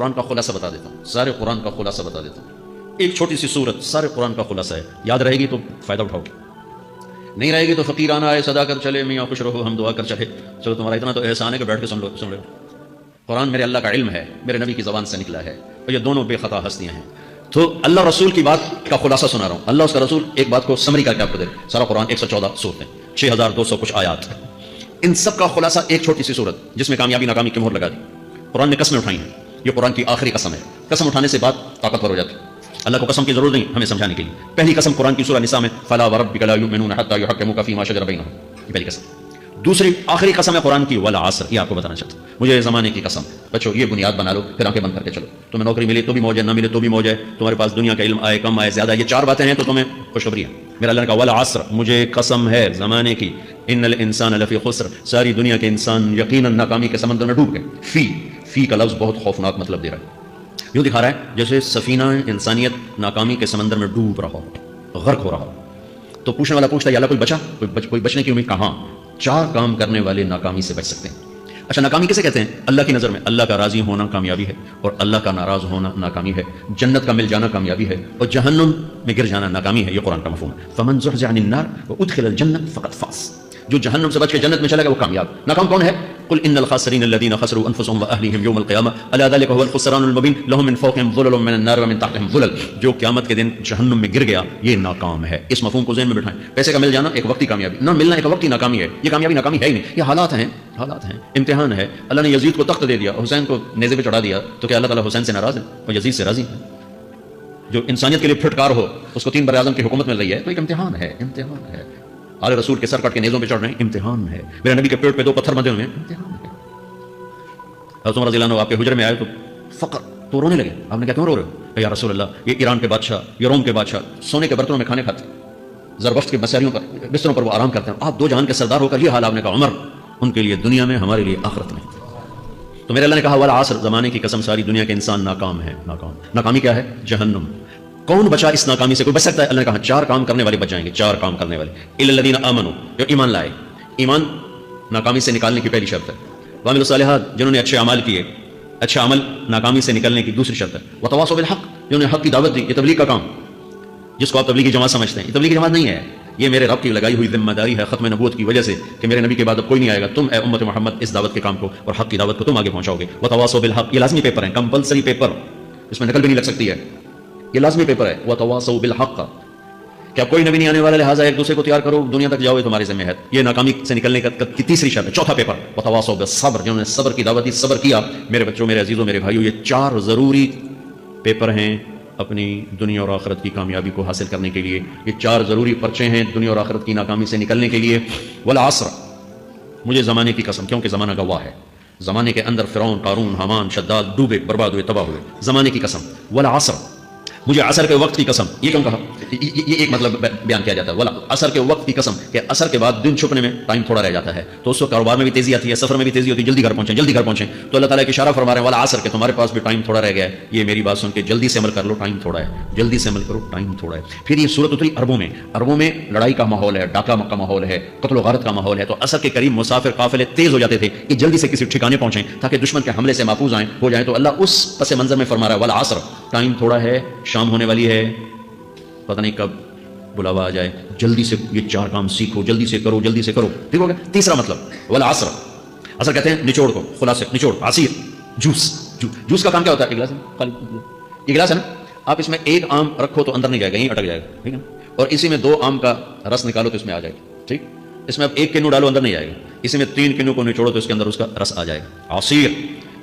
قرآن کا خلاصہ بتا دیتا ہوں، سارے قرآن کا خلاصہ بتا دیتا ہوں. ایک چھوٹی سی صورت سارے قرآن کا خلاصہ ہے. یاد رہے گی تو فائدہ اٹھاؤ گے، نہیں رہے گی تو فقیرانہ آئے صدا کر چلے، میاں خوش رہو ہم دعا کر چلے. چلو تمہارا اتنا تو احسان ہے کہ بیٹھ کے سن لو. قرآن میرے اللہ کا علم ہے، میرے نبی کی زبان سے نکلا ہے، اور یہ دونوں بے خطا ہستیاں ہیں. تو اللہ رسول کی بات کا خلاصہ سنا رہا ہوں. اللہ اس کا رسول ایک بات کو سمری کر کے آپ کو دے. سارا قرآن 114 صورتیں، 6200 کچھ آیات، ان سب کا خلاصہ ایک چھوٹی سی صورت جس میں کامیابی ناکامی کی مہر لگا دی. قرآن نے قسمیں اٹھائی ہیں، یہ قرآن کی آخری قسم ہے. قسم اٹھانے سے بات طاقتور ہو جاتی ہے. اللہ کو قسم کی ضرورت نہیں ہمیں سمجھانے کے لیے. پہلی قسم قرآن کی سورہ نساء میں فلا وربک لا یؤمنون حتی یحکموک فیما شجر بینہم، یہ پہلی قسم. دوسری آخری قسم ہے قرآن کی والعصر، یہ آپ کو بتانا چاہتا ہوں. مجھے زمانے کی قسم. بچوں یہ بنیاد بنا لو، پھر آنکھیں بند کر کے چلو. تمہیں نوکری ملے تو بھی موج ہے، نہ ملے تو بھی موج ہے. تمہارے پاس دنیا کا علم آئے کم آئے زیادہ، یہ چار باتیں ہیں تو تمہیں خوشخبری ہے. میرا اللہ کا والعصر، مجھے قسم ہے زمانے کی، ان الانسان لفی خسر، ساری دنیا کے انسان یقیناً ناکامی کے سمندر میں ڈوب گئے. فی کا لفظ بہت خوفناک مطلب دے رہا ہے. یوں دکھا رہا ہے جیسے سفینہ انسانیت ناکامی کے سمندر میں ڈوب رہا ہو، غرق ہو رہا ہو. تو پوچھنے والا پوچھتا ہے یا اللہ کوئی بچا؟ کوئی بچنے کی امید کہاں؟ چار کام کرنے والے ناکامی سے بچ سکتے ہیں. اچھا ناکامی کسے کہتے ہیں؟ اللہ کی نظر میں اللہ کا راضی ہونا کامیابی ہے، اور اللہ کا ناراض ہونا ناکامی ہے. جنت کا مل جانا کامیابی ہے، اور جہنم میں گر جانا ناکامی ہے. یہ قرآن کا مفہوم ہے. فمن زحزح عن النار وادخل الجنة فقد فاز، جو جہنم سے بچ کے جنت میں چلا گیا وہ کامیاب. ناکام کون ہے؟ قل ان الخاسرین الذین خسروا انفسهم واهلهم یوم القیامہ الا ذلک هو الخسران المبین لهم من فوقهم ظلل من النار ومن تحتهم ظلل. جو قیامت کے دن جہنم میں گر گیا یہ ناکام ہے. اس مفہوم کو ذہن میں بٹھائیں. پیسے کا مل جانا ایک وقتی کامیابی، نہ ملنا ایک وقتی ناکامی ہے. یہ کامیابی ناکامی ہے ہی نہیں، یہ حالات ہیں، امتحان ہے. اللہ نے یزید کو تخت دے دیا، حسین کو نیزے پہ چڑھا دیا، تو کیا اللہ تعالیٰ حسین سے ناراض ہے اور یزید سے راضی ہے؟ جو انسانیت کے لیے پھٹکار ہو اس کو 3 براعظم کی حکومت مل رہی ہے تو ایک امتحان ہے. آل رسول کے سر کٹ کے نیزوں پہ چڑھ رہے ہیں، امتحان ہے. میرے نبی کے پیٹ پہ 2 پتھر بندھے ہوئے ہیں، امتحان ہے. حضرت عمر رضی اللہ عنہ آپ کے حجرے میں آئے تو فقر تو رونے لگے. آپ نے کہا کیوں رو رہے ہو؟ یا رسول اللہ یہ ایران کے بادشاہ، یہ روم کے بادشاہ سونے کے برتنوں میں کھانے کھاتے ہیں، زربفت کے بسیاریوں پر بستروں پر وہ آرام کرتے ہیں. آپ 2 جہان کے سردار ہو کر یہ حال. آپ نے کہا عمر ان کے لیے دنیا میں، ہمارے لیے آخرت میں. تو میرے اللہ نے کہا والعصر، زمانے کی قسم ساری دنیا کے انسان ناکام ہے. ناکامی کیا ہے؟ جہنم. کون بچا اس ناکامی سے؟ کوئی بچ سکتا ہے؟ اللہ نے کہا 4 کام کرنے والے بچ جائیں گے. 4 کام کرنے والے، الا الذین آمنوا، جو ایمان لائے. ایمان ناکامی سے نکالنے کی پہلی شرط ہے. وعملوا الصالحات، جنہوں نے اچھے اعمال کیے. اچھا عمل ناکامی سے نکلنے کی دوسری شرط ہے. وتواصوا بالحق، جنہوں نے حق کی دعوت دی. یہ تبلیغ کا کام، جس کو آپ تبلیغی جماعت سمجھتے ہیں، یہ تبلیغی جماعت نہیں ہے. یہ میرے رب کی لگائی ہوئی ذمہ داری ہے ختم نبوت کی وجہ سے کہ میرے نبی کے بعد اب کوئی نہیں آئے گا. تم اے امت محمد اس دعوت کے کام کو اور حق کی دعوت کو تم آگے پہنچاؤ گے. وتواصوا بالحق، یہ لازمی پیپر ہے، کمپلسری پیپر، اس میں نقل بھی نہیں لگ سکتی ہے. یہ لازمی پیپر ہے. وتواصوا بالحق، کیا کوئی نبی نہیں آنے والا، لہٰذا ایک دوسرے کو تیار کرو، دنیا تک جاؤ، یہ تمہاری ذمہ ہے. یہ ناکامی سے نکلنے کی تیسری شرط ہے. چوتھا پیپر وتواصوا بالصبر، جنہوں نے صبر کی دعوت دی، صبر کیا. میرے بچوں، میرے عزیزوں، میرے بھائیوں، یہ 4 ضروری پیپر ہیں اپنی دنیا اور آخرت کی کامیابی کو حاصل کرنے کے لیے. یہ 4 ضروری پرچے ہیں دنیا اور آخرت کی ناکامی سے نکلنے کے لیے. والعصر، مجھے زمانے کی قسم، کیونکہ زمانہ گواہ ہے. زمانے کے اندر فرعون، قارون، حامان، شداد ڈوبے، برباد ہوئے، تباہ ہوئے. زمانے کی قسم. والعصر، مجھے عصر کے وقت کی قسم. یہ کیوں کہا؟ یہ ایک مطلب بیان کیا جاتا ہے. عصر کے وقت کی قسم کہ عصر کے بعد دن چھپنے میں ٹائم تھوڑا رہ جاتا ہے، تو اس وقت کاروبار میں بھی تیزی آتی ہے، سفر میں بھی تیزی ہوتی ہے، جلدی گھر پہنچیں. تو اللہ تعالیٰ کی اشارہ فرما رہے ہیں والعصر کہ تمہارے پاس بھی ٹائم تھوڑا رہ گیا ہے. یہ میری بات سن کے جلدی سے عمل کر لو، ٹائم تھوڑا ہے. جلدی سے عمل کرو، ٹائم تھوڑا ہے. پھر یہ سورت اتری عربوں میں لڑائی کا ماحول ہے، ڈاکہ کا ماحول ہے، قتل و غارت کا ماحول ہے. تو عصر کے قریب مسافر قافلے تیز ہو جاتے تھے کہ جلدی سے کسی ٹھکانے پہنچیں تاکہ دشمن کے حملے سے محفوظ ہو جائیں. تو اللہ اس پس منظر میں فرما رہا ہے والعصر، ٹائم تھوڑا ہے، شام ہونے والی ہے، پتہ نہیں کب بلاوا آ جائے. جلدی سے یہ 4 کام سیکھو، جلدی سے کرو. ٹھیک ہو گیا. تیسرا مطلب والعصر، عصر کہتے ہیں نچوڑ کو، خلاصے، نچوڑ، عصیر، جوس کا کام کیا ہوتا ہے؟ ایک گلاس ہے، خالی یہ گلاس ہے نا، آپ اس میں 1 آم رکھو تو اندر نہیں جائے گا، یہیں اٹک جائے گا. ٹھیک ہے. اور اسی میں 2 آم کا رس نکالو تو اس میں آ جائے گا. ٹھیک. اس میں اب 1 کنو ڈالو، اندر نہیں جائے گا. اسی میں 3 کنو کو نچوڑو تو اس کے اندر اس کا رس آ جائے گا. عصیر،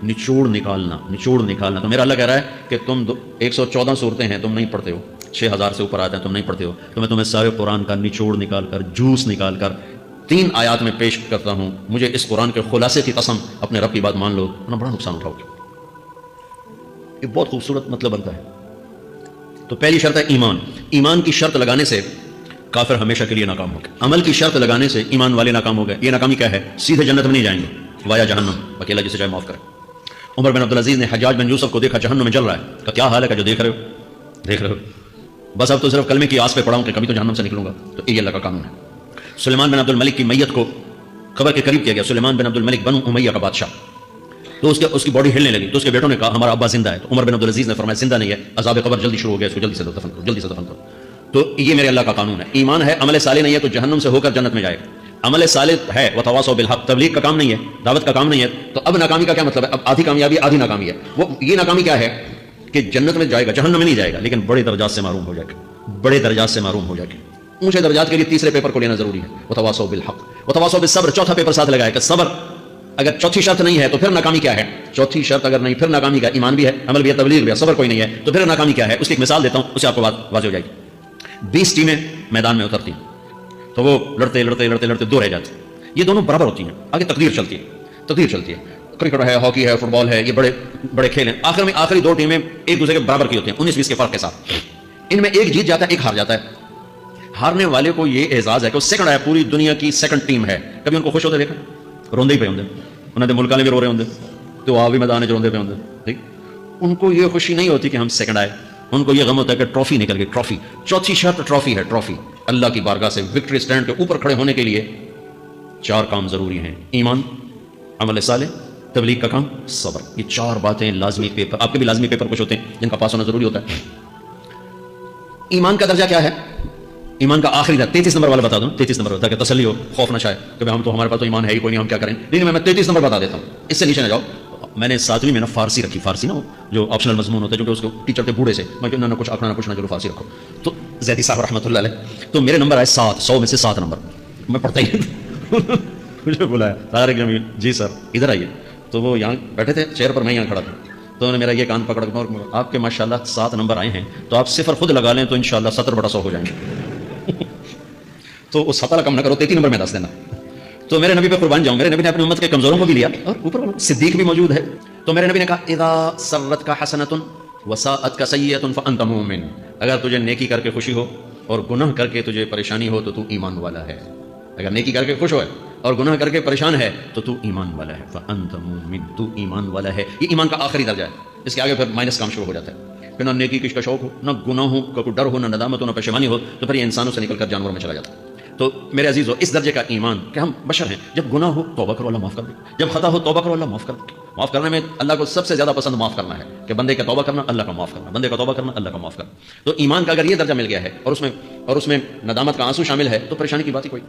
نچوڑ نکالنا. تو میرا اللہ کہہ رہا ہے کہ تم 114 صورتیں ہیں، تم نہیں پڑھتے ہو. 6000 سے اوپر آتے ہیں، تم نہیں پڑھتے ہو. تو میں تمہیں سارے قرآن کا نچوڑ نکال کر، جوس نکال کر 3 آیات میں پیش کرتا ہوں. مجھے اس قرآن کے خلاصے کی قسم، اپنے رب کی بات مان لو، ورنہ بڑا نقصان اٹھاؤ گے. یہ بہت خوبصورت مطلب بنتا ہے. تو پہلی شرط ہے ایمان. ایمان کی شرط لگانے سے کافر ہمیشہ کے لیے ناکام ہو گئے. عمل کی شرط لگانے سے ایمان والے ناکام ہو گئے. یہ ناکامی کیا ہے؟ سیدھے جنت میں نہیں جائیں گے، وایا جہنم. اکیلا جسے چاہے معاف کرے. عمر بن عبدالعزیز نے حجاج بن یوسف کو دیکھا جہنم میں جل رہا ہے. کہ کیا حال ہے؟ کہ جو دیکھ رہے ہو بس اب تو صرف کلمے کی آس پہ پڑا ہوں کہ کبھی تو جہنم سے نکلوں گا. تو یہ اللہ کا قانون ہے. سلیمان بن عبد الملک کی میت کو قبر کے قریب کیا گیا. سلیمان بن عبد الملک بنو امیہ کا بادشاہ. تو اس کی باڈی ہلنے لگی، تو اس کے بیٹوں نے کہا ہمارا ابا زندہ ہے، تو عمر بن عبدالعزیز نے فرمایا زندہ نہیں ہے، عذاب قبر جلدی شروع ہو گیا، اس کو جلدی سے دفن کرو، جلدی سے دفن کرو۔ تو یہ میرے اللہ کا قانون ہے، ایمان ہے، عمل صالح نہیں ہے تو جہنم سے ہو کر جنت میں جائے گا، عمل صالح ہے وتواصوا بالحق، تبلیغ کا کام نہیں ہے، دعوت کا کام نہیں ہے، تو اب ناکامی کا کیا مطلب ہے؟ اب آدھی کامیابی آدھی ناکامی ہے۔ وہ یہ ناکامی کیا ہے کہ جنت میں جائے گا، جہنم میں نہیں جائے گا، لیکن بڑے درجات سے محروم ہو جائے گا، بڑے درجات سے محروم ہو جائے گا۔ اونچے درجات کے لیے تیسرے پیپر کو لینا ضروری ہے، وتواصوا بالحق وتواصوا بالصبر، چوتھا پیپر ساتھ لگایا کہ صبر اگر چوتھی شرط نہیں ہے تو پھر ناکامی کیا ہے؟ چوتھی شرط اگر نہیں، پھر ناکامی کا ایمان بھی ہے، عمل بھی ہے، تبلیغ بھی ہے، صبر کوئی نہیں ہے تو پھر ناکامی کیا ہے؟ اس کی ایک مثال دیتا ہوں، اس سے آپ کو بات واضح ہو جائے گی۔ 20 ٹیمیں میدان میں اترتی ہیں تو وہ لڑتے لڑتے لڑتے لڑتے 2 رہ جاتی ہیں، یہ دونوں برابر ہوتی ہیں، آگے تقدیر چلتی ہے، تقدیر چلتی ہے، کرکٹ ہے، ہاکی ہے، فٹ بال ہے، یہ بڑے بڑے کھیل ہیں، آخر میں آخری 2 ٹیمیں ایک دوسرے کے برابر کی ہوتی ہیں 19-20 کے فرق کے ساتھ، ان میں ایک جیت جاتا ہے، ایک ہار جاتا ہے۔ ہارنے والے کو یہ اعزاز ہے کہ وہ سیکنڈ ہے، پوری دنیا کی سیکنڈ ٹیم ہے۔ کبھی ان کو خوش ہوتے دیکھا؟ روندے ہی پہ ہوندے، انہوں نے ملک والے بھی رو رہے ہوندے تو آپ بھی میدان جو روندے پہ ہوندے، ٹھیک؟ ان کو یہ خوشی نہیں ہوتی کہ ہم سیکنڈ آئے، ان کو یہ غم ہوتا ہے کہ ٹرافی نکل گئی، ٹرافی۔ چوتھی شرط ٹرافی ہے، ٹرافی۔ اللہ کی بارگاہ سے وکٹری سٹینڈ کے اوپر کھڑے ہونے کے لیے 4 کام ضروری ہیں، ایمان، عمل صالح، تبلیغ کا کام، صبر۔ یہ 4 باتیں لازمی پیپر، آپ کے بھی لازمی پیپر کچھ ہوتے ہیں جن کا پاس ہونا ضروری ہوتا ہے۔ ایمان کا درجہ کیا ہے؟ ایمان کا آخری درجہ 33 نمبر والا بتا دوں، 33 نمبر تاکہ تسلی ہو، خوف نہ شائے کہ ہم تو ہمارے پاس تو ایمان ہے ہی کوئی نہیں، ہم کیا کریں؟ لیکن میں 33 نمبر بتا دیتا ہوں، اس سے نیچے نہ جاؤ۔ میں نے 7ویں میں نا فارسی رکھی، فارسی نا جو آپشنل مضمون ہوتا ہے، کیونکہ اس کو ٹیچر تھے بوڑھے سے، میں کہا نہ کچھ آخنا نہ کچھ نہ، چلو فارسی رکھو۔ تو زیدی صاحب رحمۃ اللہ علیہ، تو میرے نمبر آئے 7، 100 میں سے 7 نمبر، میں پڑھتا ہی مجھے بلایا طارق جمیل، جی سر ادھر آئیے۔ تو وہ یہاں بیٹھے تھے چیئر پر، میں یہاں کھڑا تھا، تو انہوں نے میرا یہ کان پکڑ کے آپ کے ماشاءاللہ 7 نمبر آئے ہیں، تو آپ صفر خود لگا لیں تو انشاءاللہ 70/100 ہو جائیں گے۔ تو وہ 7 کم نہ کرو، 33 نمبر میں 10 دینا۔ تو میرے نبی پہ قربان جاؤں، میرے نبی نے اپنی امت کے کمزوروں کو بھی لیا، اور اوپر صدیق بھی موجود ہے، تو میرے نبی نے کہا اذا سرت کا حسنۃ وساءت کا سیئۃ فانت مؤمن، اگر تجھے نیکی کر کے خوشی ہو اور گناہ کر کے تجھے پریشانی ہو تو تو ایمان والا ہے۔ اگر نیکی کر کے خوش ہو اور گناہ کر کے پریشان ہے تو تو ایمان والا ہے، فانت مؤمن، تو ایمان والا ہے۔ یہ ایمان کا آخری درجہ ہے، اس کے آگے پھر مائنس کام شروع ہو جاتا ہے، پھر نہ نیکی کس کا شوق ہو، نہ گناہوں کا کوئی ڈر ہو، نہ ندامت ہو، نہ پشیمانی ہو، تو پھر یہ انسانوں سے نکل کر جانور میں چلا جاتا ہے۔ تو میرے عزیزو، اس درجے کا ایمان کہ ہم بشر ہیں، جب گناہ ہو توبہ کرو اللہ معاف کر دے، جب خطا ہو توبہ کرو اللہ معاف کر دے۔ معاف کرنے میں اللہ کو سب سے زیادہ پسند معاف کرنا ہے، کہ بندے کا توبہ کرنا اللہ کا معاف کرنا، بندے کا توبہ کرنا اللہ کا معاف کرنا۔ تو ایمان کا اگر یہ درجہ مل گیا ہے اور اس میں ندامت کا آنسو شامل ہے تو پریشانی کی بات ہی کوئی